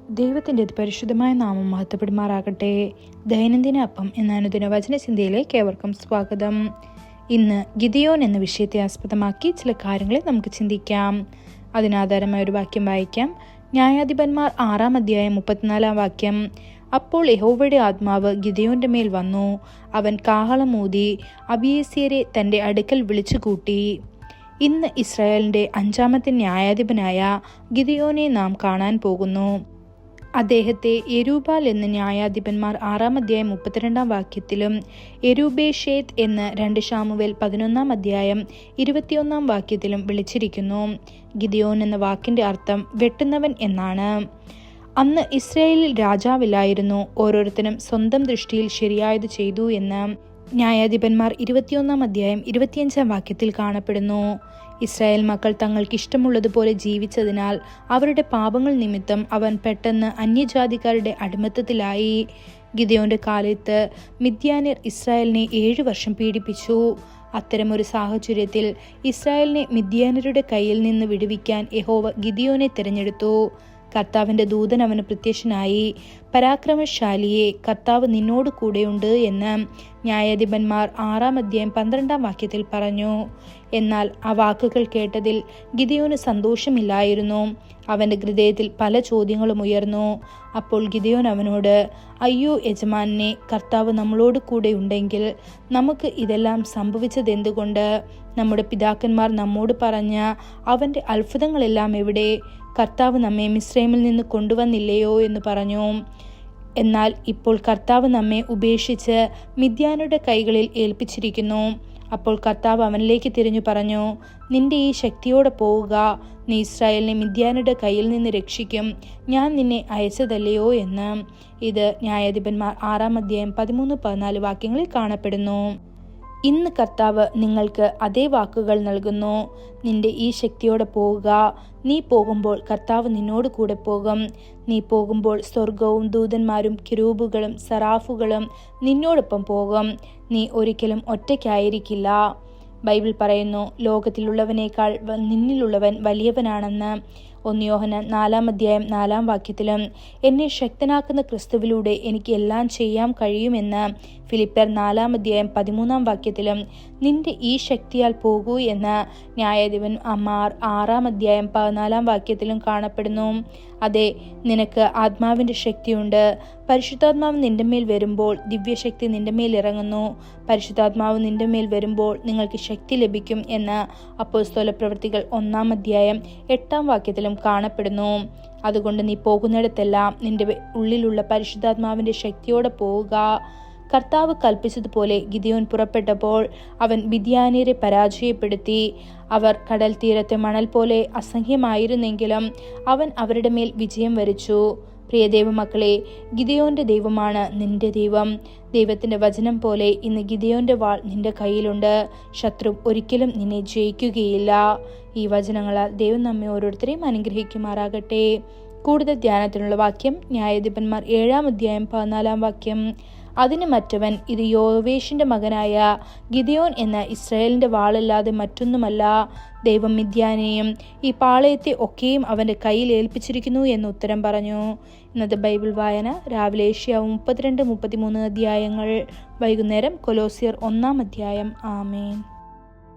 ദൈവത്തിൻ്റെ പരിശുദ്ധമായ നാമം മഹത്വപ്പെടുമാറാകട്ടെ. ദൈനംദിന അപ്പം എന്ന അനുദിന വചനചിന്തയിലേക്ക് ഏവർക്കും സ്വാഗതം. ഇന്ന് ഗിദിയോൻ എന്ന വിഷയത്തെ ആസ്പദമാക്കി ചില കാര്യങ്ങളെ നമുക്ക് ചിന്തിക്കാം. അതിനാധാരമായ ഒരു വാക്യം വായിക്കാം. ന്യായാധിപന്മാർ 6-ാം അധ്യായം 34-ാം വാക്യം. അപ്പോൾ യഹോവയുടെ ആത്മാവ് ഗിദിയോന്റെ മേൽ വന്നു. അവൻ കാഹളമൂതി അബിയേസ്യരെ തൻ്റെ അടുക്കൽ വിളിച്ചുകൂട്ടി. ഇന്ന് ഇസ്രായേലിൻ്റെ 5-ാമത്തെ ന്യായാധിപനായ ഗിദിയോനെ നാം കാണാൻ പോകുന്നു. അദ്ദേഹത്തെ യെരുബാൽ എന്ന് ന്യായാധിപന്മാർ 6-ാം അധ്യായം 32-ാം വാക്യത്തിലും യെരുബേഷേത്ത് എന്ന് 2 ശമൂവേൽ 11-ാം അധ്യായം 21-ാം വാക്യത്തിലും വിളിച്ചിരിക്കുന്നു. ഗിദിയോൻ എന്ന വാക്കിൻ്റെ അർത്ഥം വെട്ടുന്നവൻ എന്നാണ്. അന്ന് ഇസ്രായേലിൽ രാജാവില്ലായിരുന്നു. ഓരോരുത്തരും സ്വന്തം ദൃഷ്ടിയിൽ ശരിയായത് ചെയ്തു എന്ന് ന്യായാധിപന്മാർ 21-ാം അധ്യായം 25-ാം വാക്യത്തിൽ കാണപ്പെടുന്നു. ഇസ്രായേൽ മക്കൾ തങ്ങൾക്ക് ഇഷ്ടമുള്ളതുപോലെ ജീവിച്ചതിനാൽ അവരുടെ പാപങ്ങൾ നിമിത്തം അവൻ പെട്ടെന്ന് അന്യജാതിക്കാരുടെ അടിമത്തത്തിലായി. ഗിദെയോന്റെ കാലത്ത് മിദ്യാന്യർ ഇസ്രായേലിനെ 7 വർഷം പീഡിപ്പിച്ചു. അത്തരമൊരു സാഹചര്യത്തിൽ ഇസ്രായേലിനെ മിദ്യാന്യരുടെ കയ്യിൽ നിന്ന് വിടുവിക്കാൻ യഹോവ ഗിദെയോനെ തിരഞ്ഞെടുത്തു. കർത്താവിൻ്റെ ദൂതൻ അവന് പ്രത്യക്ഷനായി, പരാക്രമശാലിയെ, കർത്താവ് നിന്നോട് കൂടെയുണ്ട് എന്ന് ന്യായാധിപന്മാർ 6-ാം അധ്യായം 12-ാം വാക്യത്തിൽ പറഞ്ഞു. എന്നാൽ ആ വാക്കുകൾ കേട്ടതിൽ ഗിദെയോന് സന്തോഷമില്ലായിരുന്നു. അവൻ്റെ ഹൃദയത്തിൽ പല ചോദ്യങ്ങളും ഉയർന്നു. അപ്പോൾ ഗിദെയോൻ അവനോട്, അയ്യോ യജമാനനെ, കർത്താവ് നമ്മളോട് കൂടെ ഉണ്ടെങ്കിൽ നമുക്ക് ഇതെല്ലാം സംഭവിച്ചതെന്തുകൊണ്ട്? നമ്മുടെ പിതാക്കന്മാർ നമ്മോട് പറഞ്ഞ അവൻ്റെ അത്ഭുതങ്ങളെല്ലാം എവിടെ? കർത്താവ് നമ്മെ മിസ്രൈമിൽ നിന്ന് കൊണ്ടുവന്നില്ലയോ എന്ന് പറഞ്ഞു. എന്നാൽ ഇപ്പോൾ കർത്താവ് നമ്മെ ഉപേക്ഷിച്ച് മിദ്യാന്യരുടെ കൈകളിൽ ഏൽപ്പിച്ചിരിക്കുന്നു. അപ്പോൾ കർത്താവ് അവനിലേക്ക് തിരിഞ്ഞു പറഞ്ഞു, നിന്റെ ഈ ശക്തിയോടെ പോവുക, നീ ഇസ്രായേലിനെ മിദ്യാന്യരുടെ കയ്യിൽ നിന്ന് രക്ഷിക്കും. ഞാൻ നിന്നെ അയച്ചതല്ലയോ എന്ന്. ഇത് ന്യായാധിപന്മാർ 6-ാം അധ്യായം 13-14 വാക്യങ്ങളിൽ കാണപ്പെടുന്നു. ഇന്ന് കർത്താവ് നിങ്ങൾക്ക് അതേ വാക്കുകൾ നൽകുന്നു. നിന്റെ ഈ ശക്തിയോടെ പോവുക. നീ പോകുമ്പോൾ കർത്താവ് നിന്നോട് കൂടെ പോകും. നീ പോകുമ്പോൾ സ്വർഗവും ദൂതന്മാരും കിരൂബുകളും സറാഫുകളും നിന്നോടൊപ്പം പോകും. നീ ഒരിക്കലും ഒറ്റയ്ക്കായിരിക്കില്ല. ബൈബിൾ പറയുന്നു, ലോകത്തിലുള്ളവനേക്കാൾ നിന്നിലുള്ളവൻ വലിയവനാണെന്ന്. 1 യോഹന്നാൻ 4-ാം അധ്യായം 4-ാം വാക്യത്തിലും എന്നെ ശക്തനാക്കുന്ന ക്രിസ്തുവിലൂടെ എനിക്ക് എല്ലാം ചെയ്യാൻ കഴിയുമെന്ന് ഫിലിപ്പിയർ 4-ാം അധ്യായം 13-ാം വാക്യത്തിലും നിന്റെ ഈ ശക്തിയാൽ പോകൂ എന്ന് ന്യായാധിപന്മാർ 6-ാം അധ്യായം 14-ാം വാക്യത്തിലും കാണപ്പെടുന്നു. അതെ, നിനക്ക് ആത്മാവിൻ്റെ ശക്തിയുണ്ട്. പരിശുദ്ധാത്മാവ് നിന്റെ മേൽ വരുമ്പോൾ ദിവ്യശക്തി നിന്റെ മേൽ ഇറങ്ങുന്നു. പരിശുദ്ധാത്മാവ് നിന്റെ മേൽ വരുമ്പോൾ നിങ്ങൾക്ക് ശക്തി ലഭിക്കും എന്ന് അപ്പോസ്തലപ്രവൃത്തികൾ 1-ാം അധ്യായം 8-ാം വാക്യത്തിലും കാണപ്പെടുന്നു. അതുകൊണ്ട് നീ പോകുന്നിടത്തെല്ലാം നിന്റെ ഉള്ളിലുള്ള പരിശുദ്ധാത്മാവിൻ്റെ ശക്തിയോടെ പോവുക. കർത്താവ് കൽപ്പിച്ചതുപോലെ ഗിദെയോൻ പുറപ്പെട്ടപ്പോൾ അവൻ മിദ്യാന്യരെ പരാജയപ്പെടുത്തി. അവർ കടൽ തീരത്തെ മണൽ പോലെ അസംഖ്യമായിരുന്നെങ്കിലും അവൻ അവരുടെ മേൽ വിജയം വരിച്ചു. പ്രിയ ദൈവമക്കളെ, ഗിദെയോന്റെ ദൈവമാണ് നിന്റെ ദൈവം. ദൈവത്തിൻ്റെ വചനം പോലെ ഇന്ന് ഗിദെയോന്റെ വാൾ നിന്റെ കയ്യിലുണ്ട്. ശത്രു ഒരിക്കലും നിന്നെ ജയിക്കുകയില്ല. ഈ വചനങ്ങളാൽ ദൈവം നമ്മെ ഓരോരുത്തരെയും അനുഗ്രഹിക്കുമാറാകട്ടെ. കൂടുതൽ ധ്യാനത്തിനുള്ള വാക്യം ന്യായാധിപന്മാർ 7-ാം അധ്യായം 14-ാം വാക്യം. അതിന് മറ്റവൻ, ഇത് യോവേഷിന്റെ മകനായ ഗിദെയോൻ എന്ന ഇസ്രായേലിന്റെ വാളല്ലാതെ മറ്റൊന്നുമല്ല. ദൈവം മിദ്യാനെയും ഈ പാളയത്തെ ഒക്കെയും അവന്റെ കയ്യിൽ ഏൽപ്പിച്ചിരിക്കുന്നു എന്ന് ഉത്തരം പറഞ്ഞു. ഇന്നത്തെ ബൈബിൾ വായന രാവിലെ ഏഷ്യാവ് 32-33 അധ്യായങ്ങൾ, വൈകുന്നേരം കൊലോസ്യർ 1-ാം അധ്യായം. ആമേൻ.